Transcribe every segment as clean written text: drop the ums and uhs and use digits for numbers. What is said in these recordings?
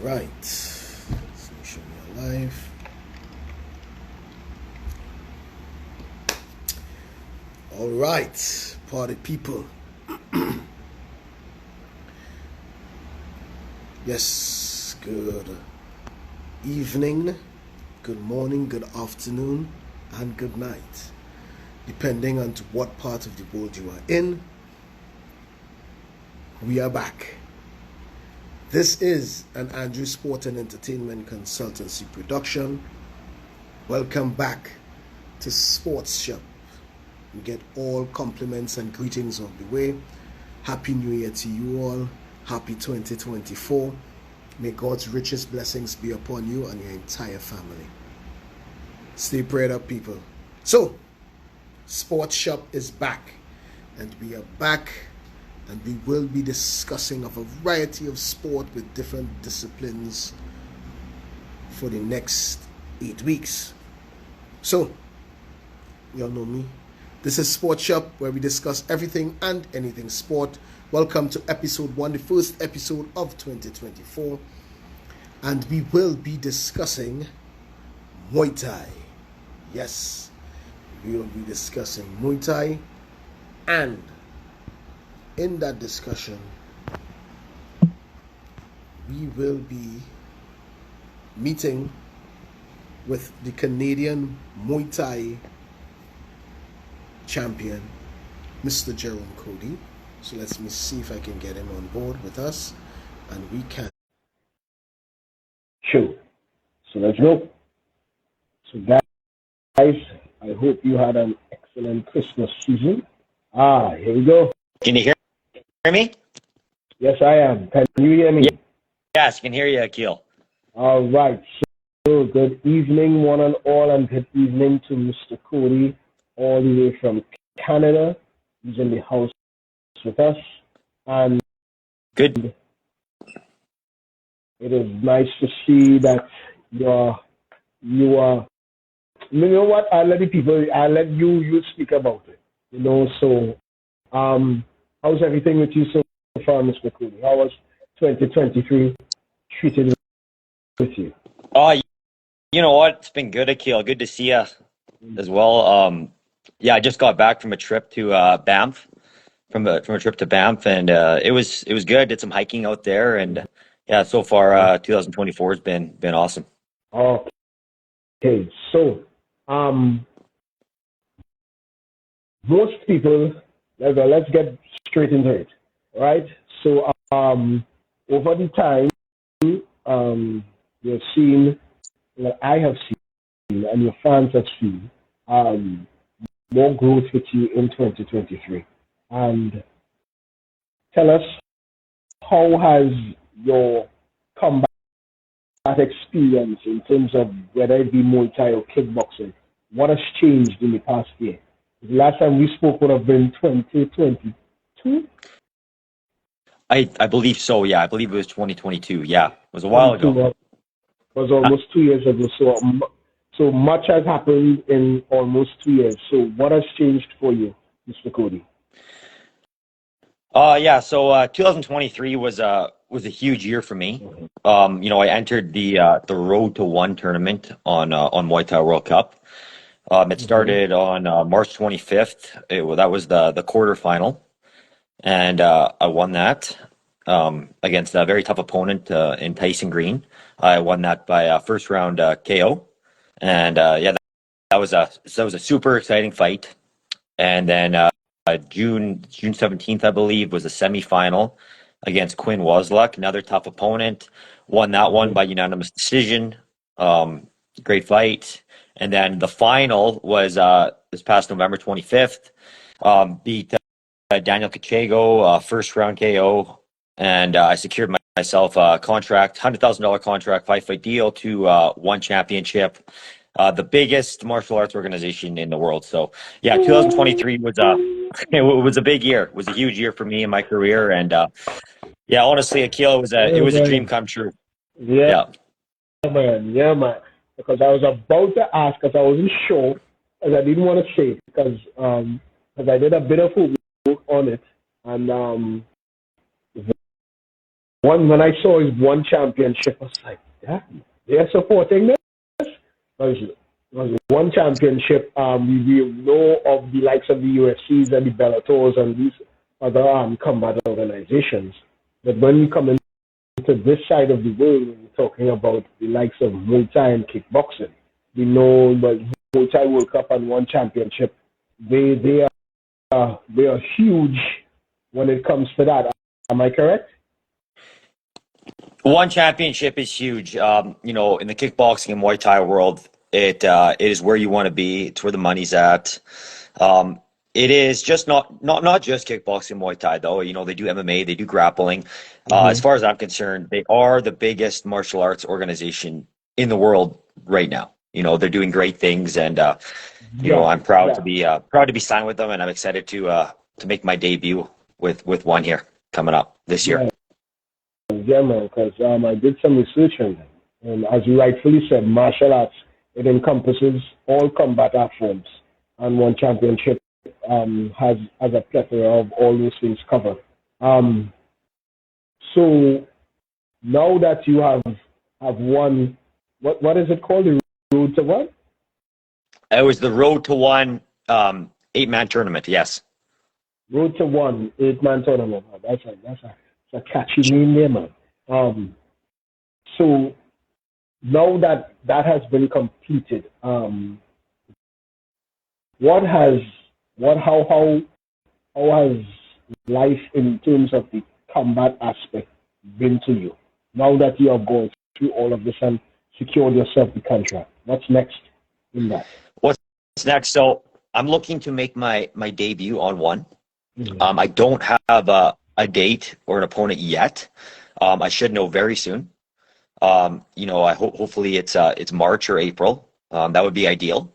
Right. Let's make sure we are live. All right, party people. Yes, good evening, good morning, good afternoon, and good night. Depending on to what part of the world you are in, we are back. This is an Andrew Sport and Entertainment Consultancy production. Welcome back to Sports Shop. We get all compliments and greetings of the way. Happy New Year to you all. Happy 2024. May God's richest blessings be upon you and your entire family. Stay prayed up, people. So, Sports Shop is back. And we are back. And we will be discussing a variety of sport with different disciplines for the next 8 weeks. So, y'all know me. This is Sports Shop, where we discuss everything and anything sport. Welcome to episode 1, the first episode of 2024. And we will be discussing Muay Thai. Yes, we will be discussing Muay Thai. And in that discussion, we will be meeting with the Canadian Muay Thai champion, Mr. Jerome Cody. So let me see if I can get him on board with us, and we can. Sure. So let's go. So guys, I hope you had an excellent Christmas season. Here we go. Can you hear me? Yes, I am. Can you hear me? Yes, I can hear you, Akil. All right. So good evening, one and all, and good evening to Mr. Cody, all the way from Canada. He's in the house with us, and Good. it is nice to see that you are. You know what? I'll let you speak about it. So how's everything with you so far, Mr. Cody? How was 2023 treated with you? Oh, you know what? It's been good, Akil. Good to see you as well. I just got back from a trip to Banff, from a trip to Banff, and it was good. Did some hiking out there, and so far 2024 has been awesome. Okay, so most people, let's get straight into it, right? So over the time, you've seen, I have seen, and your fans have seen, more growth with you in 2023. And tell us, how has your combat experience in terms of whether it be Muay Thai or kickboxing, what has changed in the past year? The last time we spoke would have been 2022? I believe so, yeah. I believe it was 2022. Yeah, it was a while ago. It was almost 2 years ago. So much has happened in almost 2 years. So what has changed for you, Mr. Cody? So 2023 was a huge year for me. I entered the Road to One tournament on Muay Thai World Cup. It started on March 25th. That was the quarterfinal, and I won that against a very tough opponent in Tyson Green. I won that by first round KO, and that was a super exciting fight. And then June 17th, I believe, was a semifinal against Quinn Wasluck, another tough opponent. Won that one by unanimous decision. Great fight. And then the final was this past November 25th. Beat Daniel Kachago, first round KO, and I secured myself a contract, $100,000 contract, 5-fight deal to One Championship, the biggest martial arts organization in the world. So 2023 was it was a big year. It was a huge year for me in my career, and honestly, Akil, it was a dream come true. Yeah, man. Because I was about to ask, because I wasn't sure, because I didn't want to say it, because I did a bit of homework on it, and when I saw his one championship, I was like, yeah, they're supporting this. Was one championship. We know of the likes of the UFCs and the Bellators and these other combat organizations. But when we come into this side of the world, when we're talking about the likes of Muay Thai and kickboxing, we know the Muay Thai World Cup and one championship. They are huge when it comes to that. Am I correct? One championship is huge. You know, in the kickboxing and Muay Thai world, it is where you want to be. It's where the money's at. It is just not just kickboxing, Muay Thai though. You know, they do MMA, they do grappling. As far as I'm concerned, they are the biggest martial arts organization in the world right now. You know, they're doing great things, and you know, I'm proud to be signed with them, and I'm excited to make my debut with one here coming up this year. Yeah, man, because I did some research on them. And as you rightfully said, martial arts, it encompasses all combat art forms. And one championship has a plethora of all those things covered. So now that you have won, what is it called? The Road to what? It was the Road to One 8-man tournament, yes. Road to One 8-man tournament. That's a catchy name there, man. So now that has been completed, how has life in terms of the combat aspect been to you? Now that you have gone through all of this and secured yourself the contract, what's next in that? What's next? So I'm looking to make my debut on one. I don't have a date or an opponent yet. I should know very soon. You know, hopefully it's March or April. That would be ideal.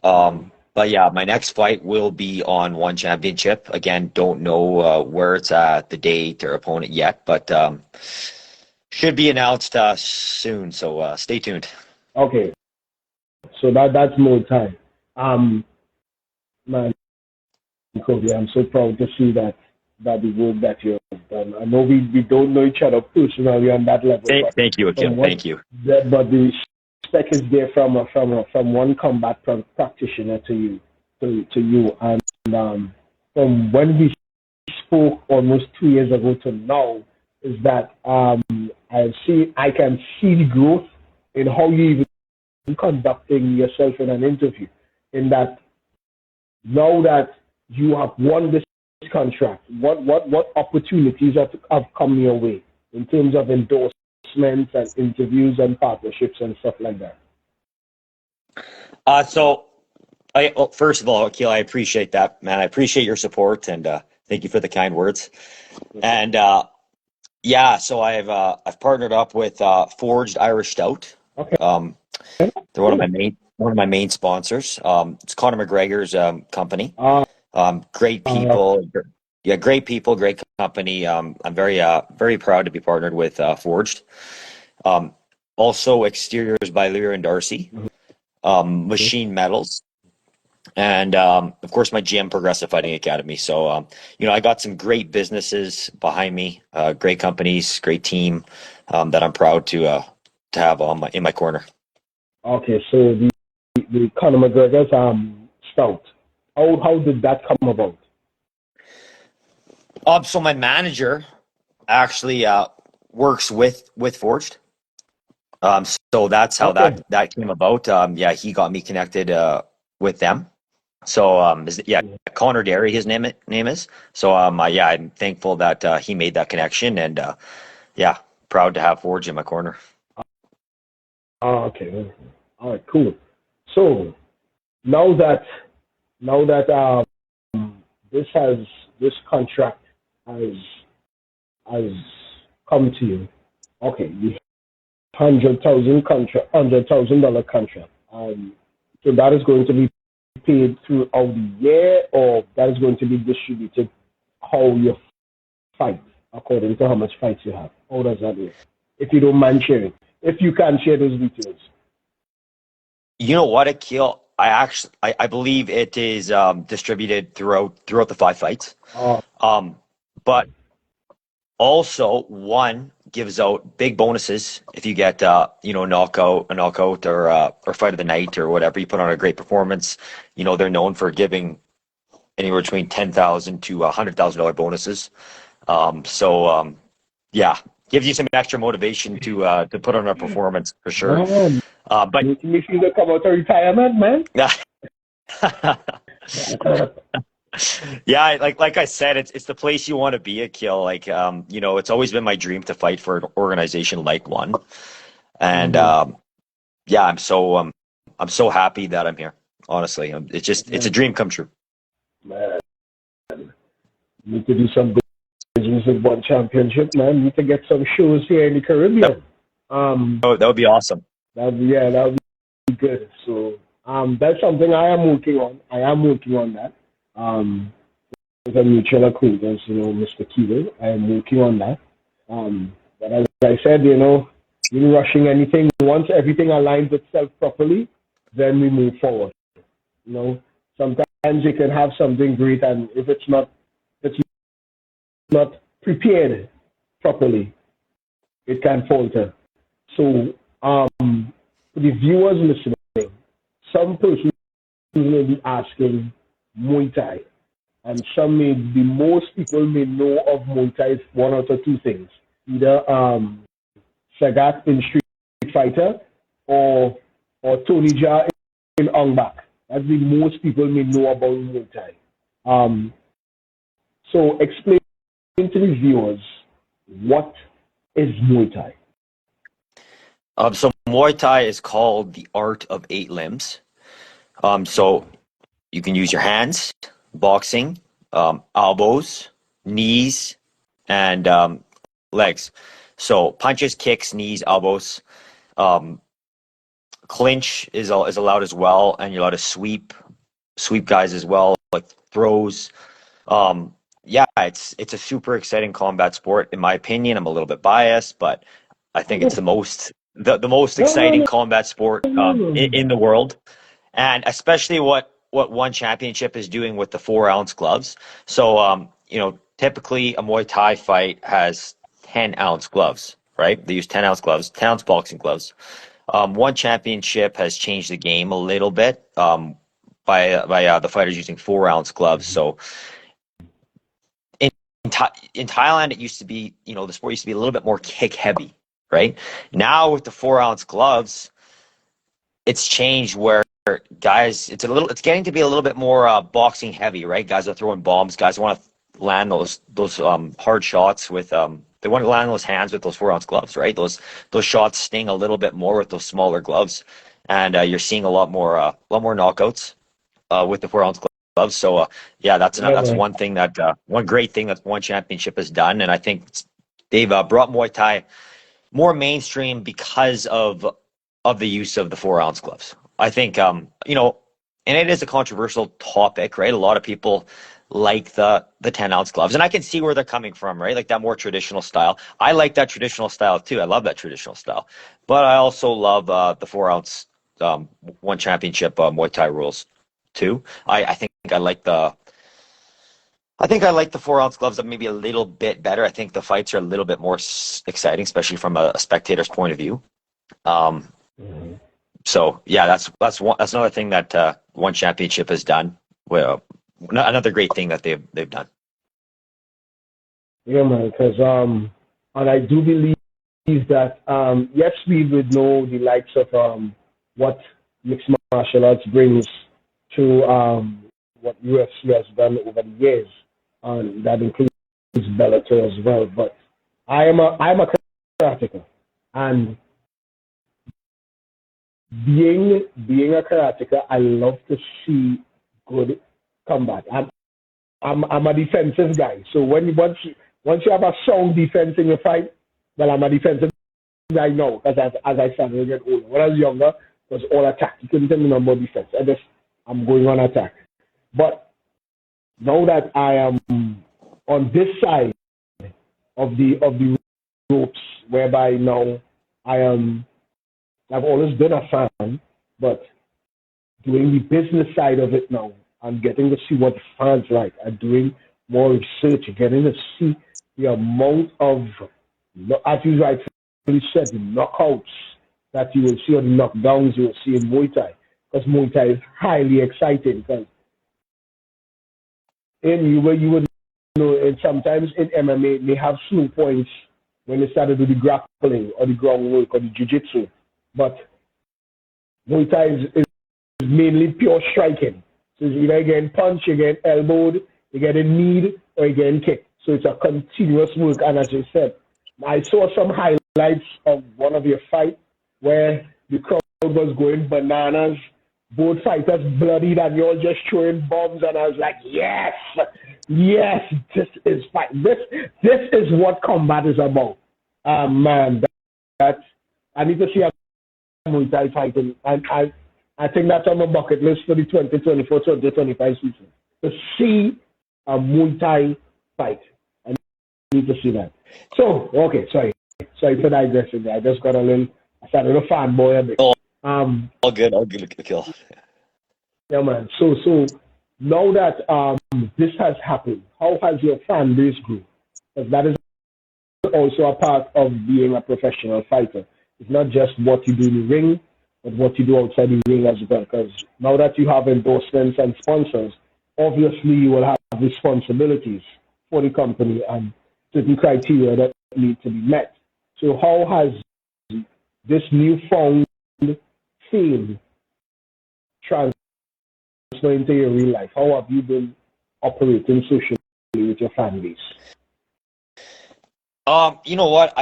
But yeah, my next fight will be on one championship. Again, don't know where it's at, the date or opponent yet, but should be announced soon. So stay tuned. Okay, so that's more time. Man, Kobe, I'm so proud to see that the work that you have done. I know we don't know each other personally on that level. Thank you, Akil. Thank you. But the respect is there from one combat practitioner to you. And from when we spoke almost 2 years ago to now, is that I can see the growth in how you even conducting yourself in an interview. In that now that you have won this contract, what opportunities have come your way in terms of endorsements and interviews and partnerships and stuff like that? So first of all, Akil, I appreciate that, man. I appreciate your support, and thank you for the kind words. And yeah, so I've partnered up with Forged Irish Stout. Okay. They're one of my main sponsors. It's Conor McGregor's company. Great people. Yeah, great people, great company. I'm very proud to be partnered with Forged. Also, Exteriors by Lear and Darcy. Machine Metals. And of course, my GM Progressive Fighting Academy. So, you know, I got some great businesses behind me, great companies, great team that I'm proud to have in my corner. Okay, so the Conor McGregor's stout. How did that come about? So my manager actually works with Forged. So that's how that came about. Yeah, he got me connected with them. So Connor Derry, his name is. So yeah, I'm thankful that he made that connection, and yeah, proud to have Forge in my corner. Okay, all right, cool. So now that this contract has come to you, okay, the $100,000 contract. So that is going to be paid throughout the year, or that is going to be distributed how you fight according to how much fights you have. How does that work? If you don't mind sharing, if you can share those details. You know what, Akil? I believe it is distributed throughout the 5 fights. But Also, one gives out big bonuses if you get a knockout or fight of the night or whatever. You put on a great performance. They're known for giving anywhere between $10,000 to $100,000 bonuses. Yeah, gives you some extra motivation to put on a performance for sure. Man, But making me feel to come out of retirement, man. yeah, like I said, it's the place you want to be at Kill. Like it's always been my dream to fight for an organization like one, and yeah, I'm so happy that I'm here. Honestly, it's a dream come true. Man, need to do some business with one championship, man. Need to get some shows here in the Caribbean. Oh, that would be awesome. That would be good. So that's something I am working on. I am working on that. With a mutual acquaintance, Mr. Keeler. I am working on that. But as I said, you're rushing anything. Once everything aligns itself properly, then we move forward. Sometimes you can have something great, and if it's not prepared properly, it can falter. So, for the viewers listening, some persons may be asking Muay Thai, and most people may know of Muay Thai one out of two things: either Sagat in Street Fighter or Tony Jaa in Ong Bak. That's the most people may know about Muay Thai. So explain to the viewers, what is Muay Thai? So Muay Thai is called the art of 8 limbs. So you can use your hands, boxing, elbows, knees, and legs. So punches, kicks, knees, elbows. Clinch is allowed as well, and you're allowed to sweep guys as well, like throws. Yeah, it's a super exciting combat sport in my opinion. I'm a little bit biased, but I think it's the most exciting combat sport in the world, and especially what one championship is doing with the 4-ounce gloves. So typically a Muay Thai fight has 10-ounce gloves, right? They use 10-ounce gloves, 10-ounce boxing gloves. One championship has changed the game a little bit by the fighters using 4-ounce gloves. So in Thailand, it used to be, the sport used to be a little bit more kick heavy, right? Now with the 4-ounce gloves, it's changed where guys, it's getting to be a little bit more boxing heavy, right? Guys are throwing bombs. Guys want to land those hard shots with they want to land those hands with those 4-ounce gloves, right? Those shots sting a little bit more with those smaller gloves, and you're seeing a lot more knockouts with the 4-ounce gloves. So yeah, that's one thing one great thing that one championship has done, and I think they've brought Muay Thai more mainstream because of the use of the 4-ounce gloves. I think and it is a controversial topic, right? A lot of people like the 10-ounce gloves, and I can see where they're coming from, right? Like that more traditional style. I like that traditional style too. I love that traditional style, but I also love the 4-ounce one championship Muay Thai rules too. I think I like the 4-ounce gloves maybe a little bit better. I think the fights are a little bit more exciting, especially from a spectator's point of view. So yeah, that's another thing that one championship has done. Well, another great thing that they've done. Yeah, man. Because and I do believe that yes, we would know the likes of what mixed martial arts brings to what UFC has done over the years, and that includes Bellator as well. But I'm a karateka, and being a karateka, I love to see good combat. I'm a defensive guy, so once you have a strong defense in your fight, well, I'm a defensive guy now, because as I started to get older. When I was younger, it was all attack. You couldn't tell me no more defense. I'm going on attack. But now that I am on this side of the ropes, whereby now I've always been a fan, but doing the business side of it now, I'm getting to see what the fans like. I'm doing more research, getting to see the amount of, as you rightfully said, the knockouts that you will see, or the knockdowns you will see in Muay Thai. Because Muay Thai is highly exciting. Because you would know, and sometimes in MMA, they have slow points when they start to do the grappling or the groundwork or the jiu-jitsu. But Muay Thai is mainly pure striking. So it's either getting punched, you're getting elbowed, you're getting kneed, or you're getting kicked. So it's a continuous work. And as you said, I saw some highlights of one of your fights where the crowd was going bananas. Both fighters bloodied and you're just throwing bombs. And I was like, yes, this is fight. This is what combat is about. Man, I need to see a Muay Thai fighting. And I think that's on my bucket list for the 2024-2025 season. To see a Muay Thai fight. I need to see that. So, okay, sorry for digressing. I just got I started a fanboy a bit. All good, Kill. Yeah, man. So now that this has happened, how has your fan base grown? Because that is also a part of being a professional fighter. It's not just what you do in the ring, but what you do outside the ring as well. Because now that you have endorsements and sponsors, obviously you will have responsibilities for the company and certain criteria that need to be met. So how has this newfound fame transferred into your real life? How have you been operating socially with your fan base? You know what?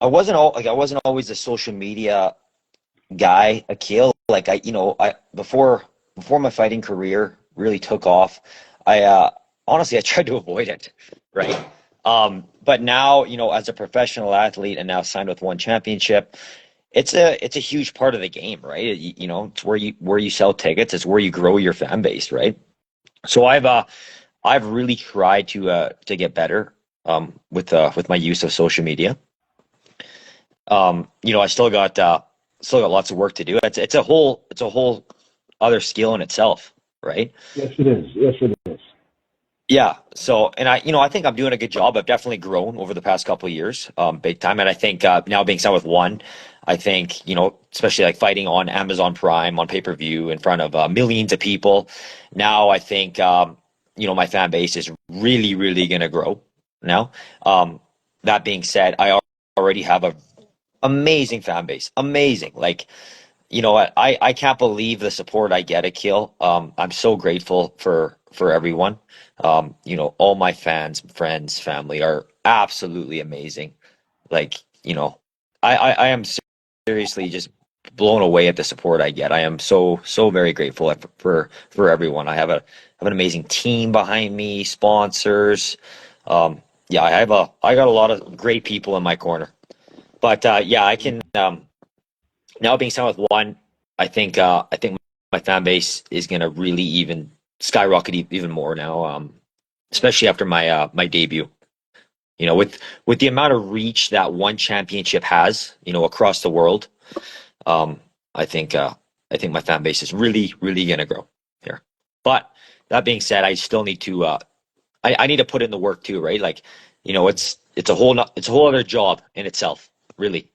I wasn't always a social media guy, Akil. Like before my fighting career really took off, honestly I tried to avoid it, right? But now, as a professional athlete and now signed with One Championship, it's a huge part of the game, right? It's where you sell tickets, it's where you grow your fan base, right? So I've really tried to get better with my use of social media. I still got lots of work to do. It's a whole other skill in itself, right? Yes, it is. Yeah. So, and I think I'm doing a good job. I've definitely grown over the past couple of years, big time. And I think now being signed with One, I think especially like fighting on Amazon Prime on pay-per-view in front of millions of people. Now I think my fan base is really, really going to grow. Now, that being said, I already have a amazing fan base. Amazing. Like, I can't believe the support I get at Kill. I'm so grateful for everyone. All my fans, friends, family are absolutely amazing. Like, I am seriously just blown away at the support I get. I am so very grateful for everyone. I have an amazing team behind me, sponsors. Yeah, I got a lot of great people in my corner. But yeah, I can now being signed with One, I think my fan base is gonna really even skyrocket even more now, especially after my debut. With the amount of reach that One Championship has, across the world, um, I think my fan base is really, really gonna grow here. But that being said, I still need to I need to put in the work too, right? Like, it's a whole other job in itself, really.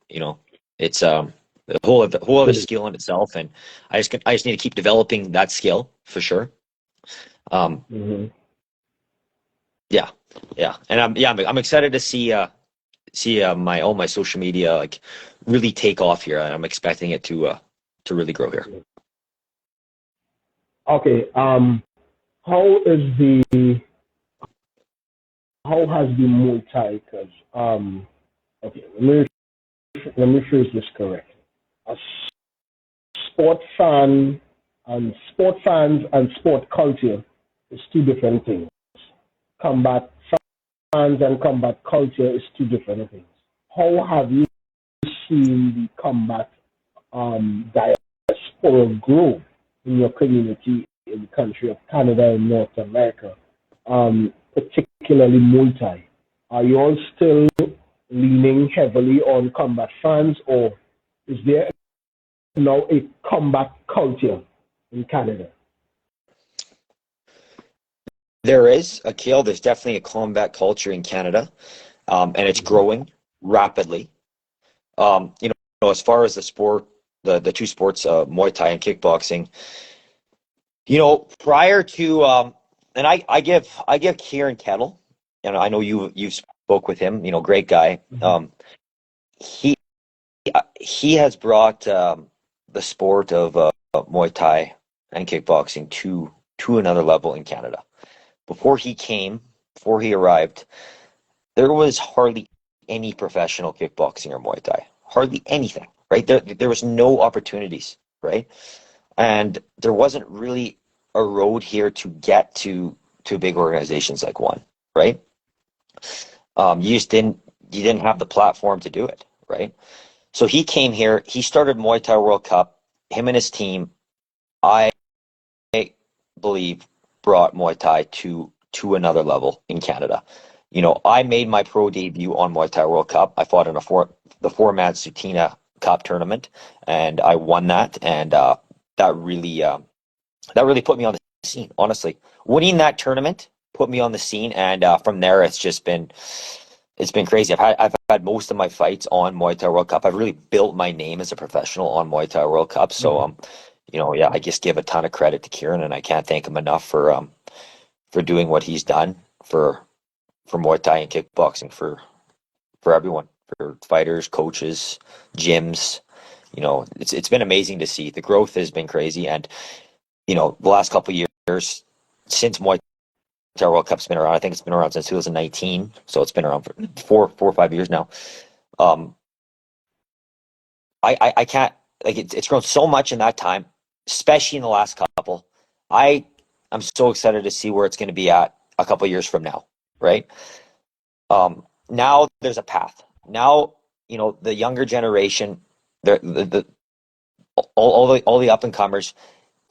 It's a whole other skill in itself, and I just need to keep developing that skill for sure. Mm-hmm. Yeah, and I'm excited to see all my social media like really take off here. I'm expecting it to really grow here. Okay. How has the Muay Thai? Because okay, let me phrase this correctly. A sport fan and sport fans and sport culture is two different things. Combat fans and combat culture is two different things. How have you seen the combat diaspora grow in your community in the country of Canada and North America, particularly Muay Thai? Are you all still leaning heavily on combat fans, or is there now a combat culture in Canada? there is, Akil, there's definitely a combat culture in Canada, and it's growing rapidly. As far as the sport, the two sports, Muay Thai and kickboxing, prior to, and I give Kieran Kettle, and I know you spoke with him, great guy. He he has brought the sport of Muay Thai and kickboxing to another level in Canada. Before he arrived, there was hardly any professional kickboxing or Muay Thai, hardly anything, right? There was no opportunities, right? And there wasn't really a road here to get to big organizations like one, right? You didn't have the platform to do it, right? So he came here, he started Muay Thai World Cup, him and his team, I believe, brought Muay Thai to another level in Canada. I made my pro debut on Muay Thai World Cup. I fought in the four-man Sutina Cup tournament, and I won that, and that really put me on the scene. Honestly, winning that tournament put me on the scene, and from there it's been crazy. I've had most of my fights on Muay Thai World Cup. I've really built my name as a professional on Muay Thai World Cup. So yeah, I just give a ton of credit to Kieran, and I can't thank him enough for doing what he's done for Muay Thai and kickboxing for everyone, for fighters, coaches, gyms. It's been amazing to see. The growth has been crazy, and the last couple of years since Muay Thai World Cup's been around. I think it's been around since 2019, so it's been around for 4 or 5 years now. Um, I can't, like, it's grown so much in that time, especially in the last couple. I'm so excited to see where it's going to be at a couple of years from now, right? Now there's a path. Now, the younger generation, the all the up and comers,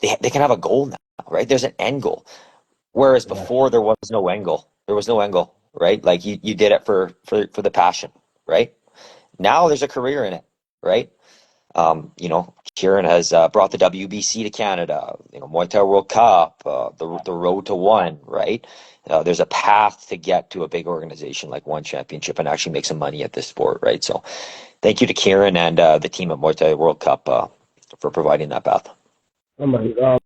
they can have a goal now, right? There's an end goal. Whereas before there was no end goal. There was no end goal, right? Like you did it for the passion, right? Now there's a career in it, right? Kieran has brought the WBC to Canada, Muay Thai World Cup, the road to one, right? There's a path to get to a big organization like One Championship and actually make some money at this sport, right? So thank you to Kieran and the team at Muay Thai World Cup for providing that path. Oh my,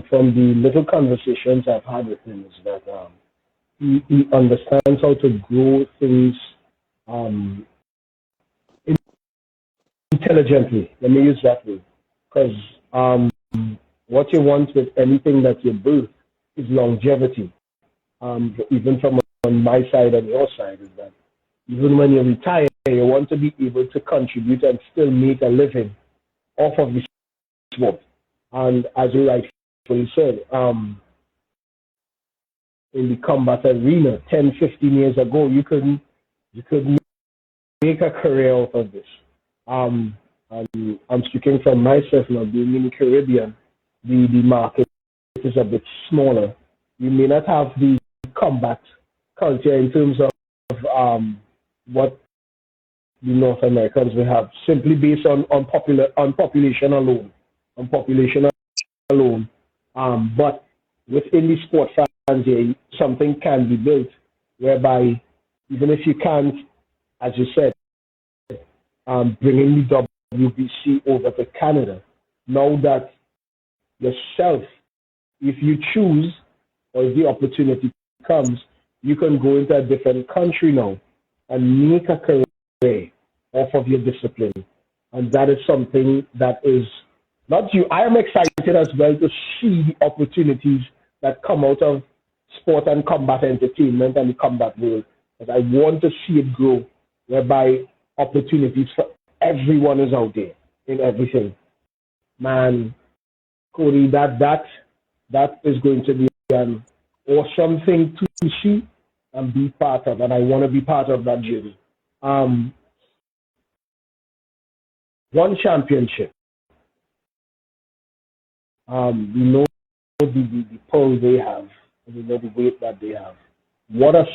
from the little conversations I've had with him is that he understands how to grow things um, intelligently. Let me use that word. Because what you want with anything that you build is longevity. Even from on my side and your side is that even when you retire, you want to be able to contribute and still make a living off of the sport. And as you rightfully said, in the combat arena 10, 15 years ago, you could make a career out of this. And I'm speaking from myself now, being in the Caribbean, the market is a bit smaller. You may not have the combat culture in terms of what the North Americans will have, simply based on population alone. On population alone. But within the sport franchise, something can be built whereby even if you can't, as you said, bringing the WBC over to Canada, now that yourself, if you choose or if the opportunity comes, you can go into a different country now and make a career off of your discipline. And that is something that is not you. I am excited as well to see the opportunities that come out of sport and combat entertainment and the combat world. But I want to see it grow, whereby opportunities for everyone is out there in everything. Man, Cody, that is going to be an awesome thing to see and be part of, and I want to be part of that journey. One championship. We know the pull they have, we know the weight that they have. What are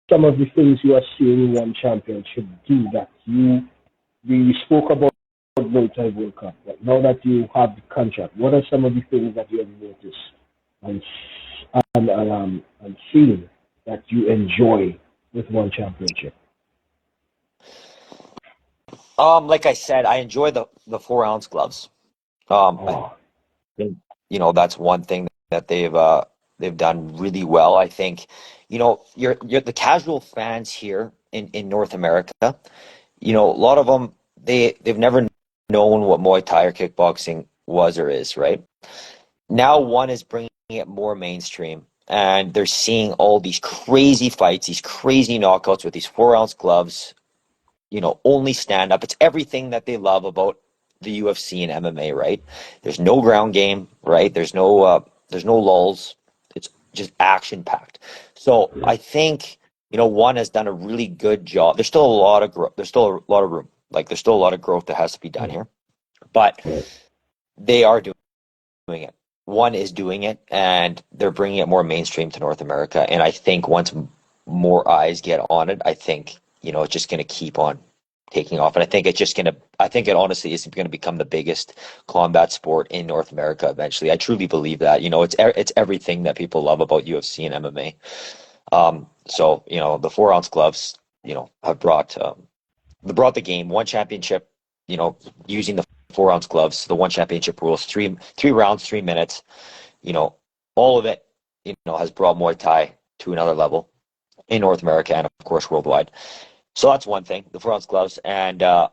some of the things you are seeing One Championship do that we spoke about Muay Thai World Cup, but now that you have the contract, what are some of the things that you have noticed and and scene that you enjoy with one championship? Like I said, I enjoy the 4 ounce gloves. I Oh, think, that's one thing that they've done really well. I think, you're the casual fans here in North America. A lot of them they've never known what Muay Thai or kickboxing was or is, right? Now one is bringing it more mainstream, and they're seeing all these crazy fights, these crazy knockouts with these 4 ounce gloves. Only stand up. It's everything that they love about the UFC and MMA, right? There's no ground game, right? There's no lulls. It's just action packed. So I think one has done a really good job. There's still a lot of growth. There's still a lot of room. Like there's still a lot of growth that has to be done here, but they are doing it. One is doing it, and they're bringing it more mainstream to North America. And I think once more eyes get on it, I think it's just going to keep on taking off. And I think it's just going to. I think it honestly is going to become the biggest combat sport in North America eventually. I truly believe that. It's everything that people love about UFC and MMA. So the 4 ounce gloves, have brought the game one championship. Using the 4 ounce gloves, the one championship rules, three rounds, 3 minutes. You know, all of it, has brought Muay Thai to another level in North America and of course worldwide. So that's one thing, the 4 ounce gloves, and them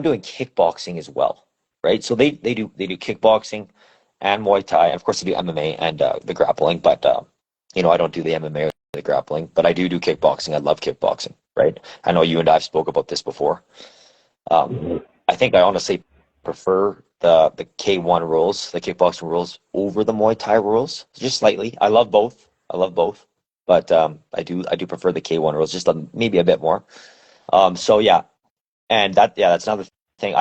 doing kickboxing as well, right? So they do kickboxing and Muay Thai, and of course they do MMA and the grappling. But I don't do the MMA or the grappling, but I do kickboxing. I love kickboxing, right? I know you and I've spoke about this before. Um, I think I honestly prefer the K1 rules, the kickboxing rules, over the Muay Thai rules, just slightly. I love both. I love both, but I do prefer the K1 rules just maybe a bit more. So yeah, and that's another thing.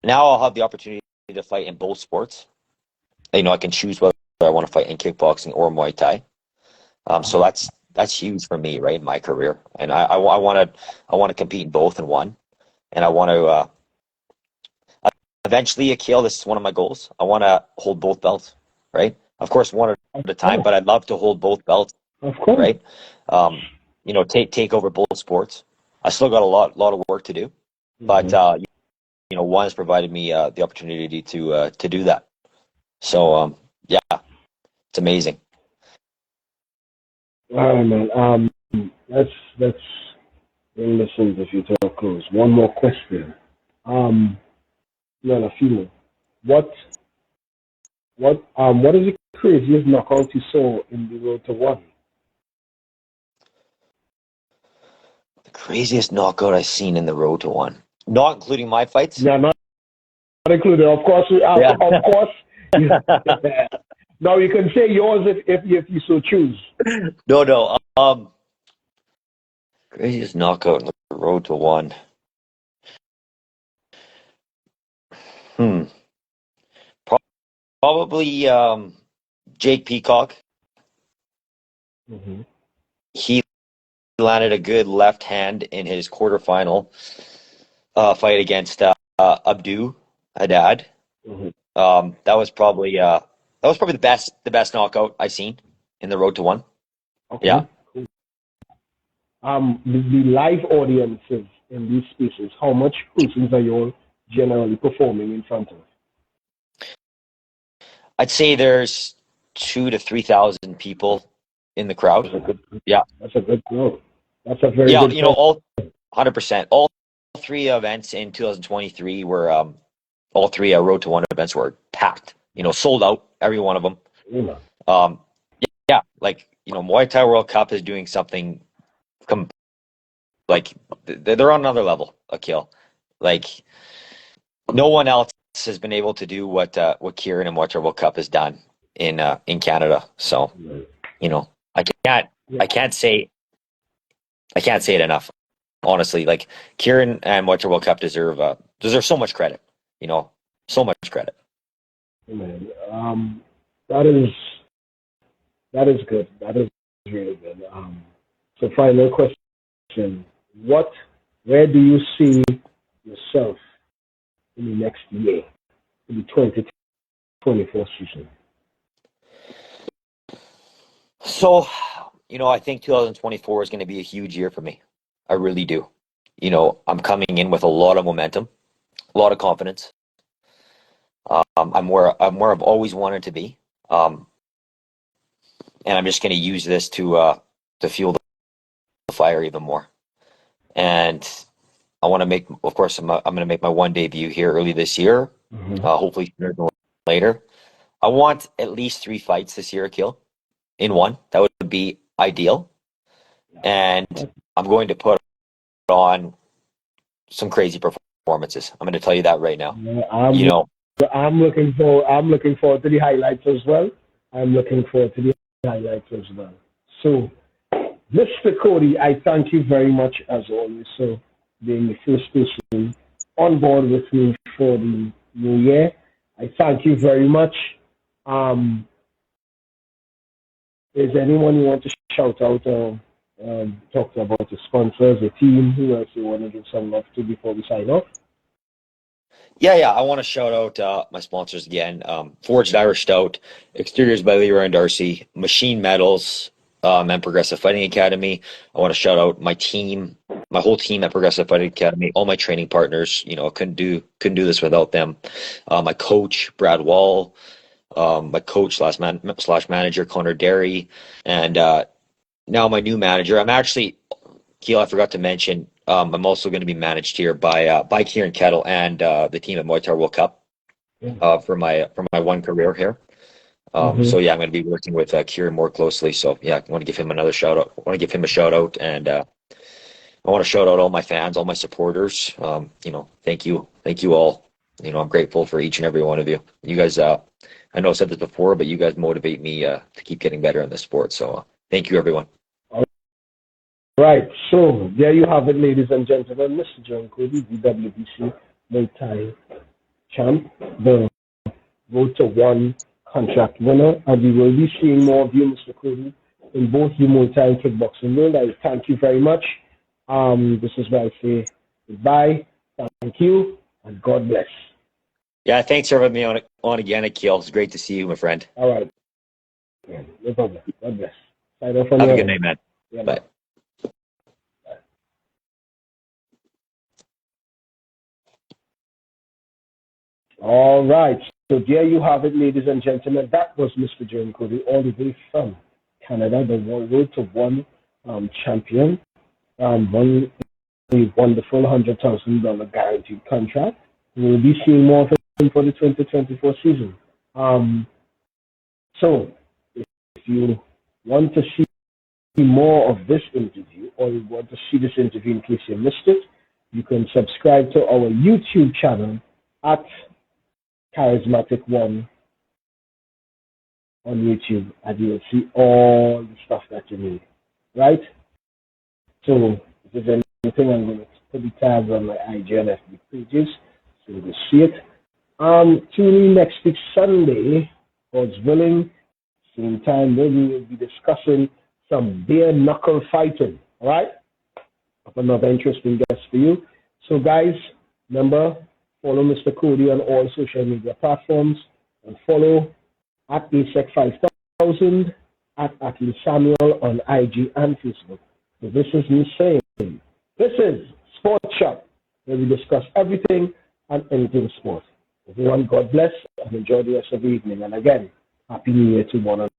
Now I'll have the opportunity to fight in both sports. I can choose whether I want to fight in kickboxing or Muay Thai. So that's huge for me, right, in my career, and I want to compete in both in one, and I want to. Eventually, Akil, this is one of my goals. I want to hold both belts, right? Of course, one at of a time, course, but I'd love to hold both belts, of course. right? Take over both sports. I still got a lot of work to do, but Mm-hmm. one has provided me the opportunity to do that. So yeah, it's amazing. All right, man. Let's listen if you talk close. One more question. Um, no, a few more. What what is the craziest knockout you saw in the road to one? The craziest knockout I've seen in the road to one, not including my fights. Yeah, not included. Of course, Yeah. of course. No, you can say yours if you so choose. No, no. Craziest knockout in the road to one. Hmm. Probably Jake Peacock. Mm-hmm. He landed a good left hand in his quarterfinal fight against Abdu Haddad. Mm-hmm. That was probably the best knockout I've seen in the road to one. Yeah. Okay. Cool. The live audiences in these spaces, how much persons are you all generally performing in front of? I'd say there's 2 to 3,000 people in the crowd. That's a good. Yeah. That's a good crowd. That's a very Yeah, good crowd. all 100%. All three events in 2023 were all three road to one events were packed. Sold out, every one of them. You know. Um, yeah, like Muay Thai World Cup is doing something com- like they're on another level, Akil. Like no one else has been able to do what Kieran and Muay Thai World Cup has done in Canada. So I can't Yeah. I can't say I can't say it enough. Honestly, like Kieran and Muay Thai World Cup deserve so much credit. So much credit. Man, that is that is good. That is really good. So final question: What, where do you see yourself in the next year, in the 2024 season? So, I think 2024 is going to be a huge year for me. I really do. I'm coming in with a lot of momentum, a lot of confidence. I'm where I've always wanted to be, and I'm just going to use this to fuel the fire even more. And I want to make, of course, I'm going to make my one debut here early this year. Hopefully sooner than later. I want at least 3 fights this year, Akil, in one. That would be ideal. And I'm going to put on some crazy performances. I'm going to tell you that right now. I'm looking forward to the highlights as well. So, Mr. Cody, I thank you very much as always for being the first person on board with me for the new year. I thank you very much. Is anyone you want to shout out or talk about the sponsors, the team, who else you want to give some love to before we sign off? Yeah. I want to shout out my sponsors again. Forged Irish Stout, Exteriors by Leroy and Darcy, Machine Metals, and Progressive Fighting Academy. I want to shout out my team, my whole team at Progressive Fighting Academy, all my training partners. I couldn't do this without them. My coach, Brad Wall, my coach slash manager, Connor Derry, and now my new manager. I'm actually, Keel, I forgot to mention, I'm also going to be managed here by Kieran Kettle and the team at Muay Thai World Cup for my one career here. So yeah, I'm going to be working with Kieran more closely. So yeah, I want to give him another shout out. I want to give him a shout out, and I want to shout out all my fans, all my supporters. Thank you all. I'm grateful for each and every one of you. You guys, I know I said this before, but you guys motivate me to keep getting better in this sport. So thank you, everyone. Right, so there you have it, ladies and gentlemen. Mr. John Cody, the WBC Muay Thai champ, the Road to One contract winner, and we will be seeing more of you, Mr. Cody, in both the Muay Thai and kickboxing world. I thank you very much. This is where I say goodbye, thank you, and God bless. Yeah, thanks for having me on again, Akil. It's great to see you, my friend. All right. Yeah, no problem. God bless. Have a good night, man. Yeah, bye. All right. So there you have it, ladies and gentlemen. That was Mr. John Cody, all the way from Canada, the Road to One champion. Won the full $100,000 guaranteed contract. We'll be seeing more of him for the 2024 season. So if you want to see more of this interview, or you want to see this interview in case you missed it, you can subscribe to our YouTube channel at Charismatic One on YouTube, and you will see all the stuff that you need, right? So if there's anything, I'm going to put the tabs on my IG and FB pages, so you will see it. Tune in next week Sunday, God's willing, same time, where we will be discussing some bare knuckle fighting, all right? Have another interesting guest for you. So guys, remember, follow Mr. Cody on all social media platforms, and follow at ASEC5000, at Atlee Samuel on IG and Facebook. So this is me saying, this is Sports Shop, where we discuss everything and anything sports. Everyone, God bless and enjoy the rest of the evening. And again, Happy New Year to one another.